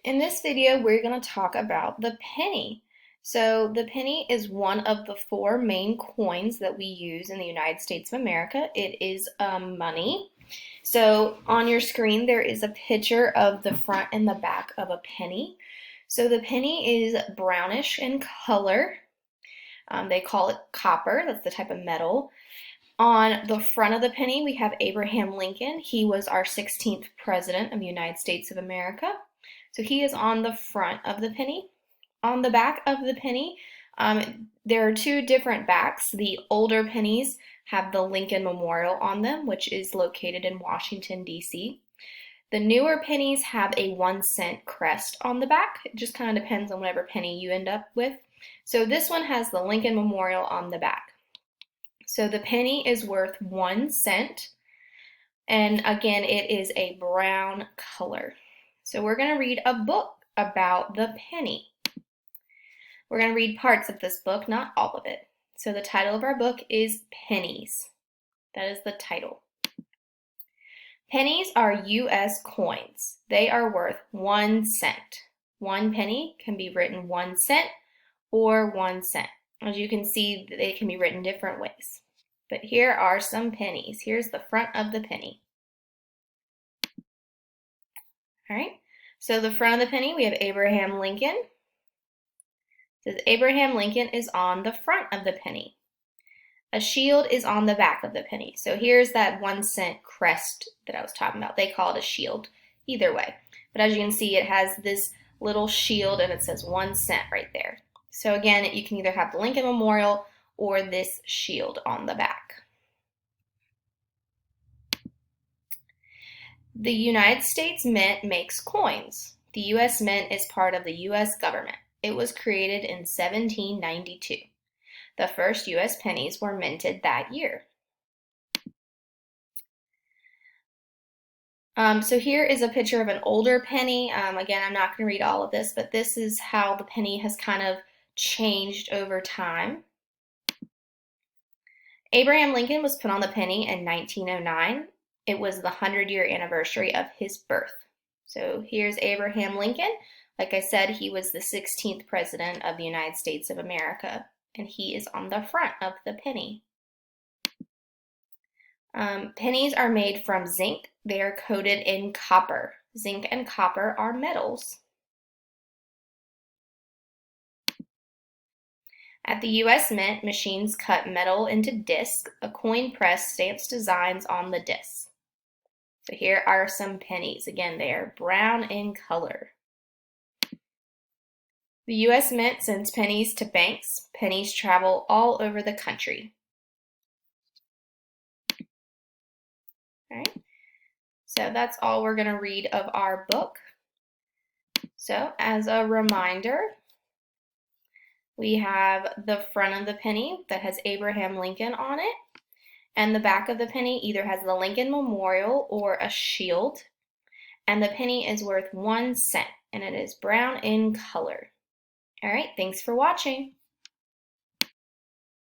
In this video, we're going to talk about the penny. So the penny is one of the four main coins that we use in the United States of America. It is money. So on your screen, there is a picture of the front and the back of a penny. So the penny is brownish in color. They call it copper. That's the type of metal. On the front of the penny, we have Abraham Lincoln. He was our 16th president of the United States of America. So he is on the front of the penny. On the back of the penny, there are two different backs. The older pennies have the Lincoln Memorial on them, which is located in Washington, D.C. The newer pennies have a 1-cent crest on the back. It just kind of depends on whatever penny you end up with. So this one has the Lincoln Memorial on the back. So the penny is worth 1 cent. And again, it is a brown color. So we're going to read a book about the penny. We're going to read parts of this book, not all of it. So the title of our book is Pennies. That is the title. Pennies are U.S. coins. They are worth 1 cent. 1 penny can be written 1 cent or 1 cent. As you can see, they can be written different ways. But here are some pennies. Here's the front of the penny. All right, so the front of the penny, we have Abraham Lincoln. It says Abraham Lincoln is on the front of the penny. A shield is on the back of the penny. So here's that 1 cent crest that I was talking about. They call it a shield, either way. But as you can see, it has this little shield and it says 1 cent right there. So again, you can either have the Lincoln Memorial or this shield on the back. The United States Mint makes coins. The U.S. Mint is part of the U.S. government. It was created in 1792. The first U.S. pennies were minted that year. So here is a picture of an older penny. Again, I'm not going to read all of this, but this is how the penny has kind of changed over time. Abraham Lincoln was put on the penny in 1909. It was the 100-year anniversary of his birth. So here's Abraham Lincoln. Like I said, he was the 16th president of the United States of America, and he is on the front of the penny. Pennies are made from zinc. They are coated in copper. Zinc and copper are metals. At the U.S. Mint, machines cut metal into discs. A coin press stamps designs on the discs. So here are some pennies. Again, they are brown in color. The U.S. Mint sends pennies to banks. Pennies travel all over the country. All right. So that's all we're going to read of our book. So as a reminder, we have the front of the penny that has Abraham Lincoln on it. And the back of the penny either has the Lincoln Memorial or a shield. And the penny is worth 1 cent, and it is brown in color. All right, thanks for watching.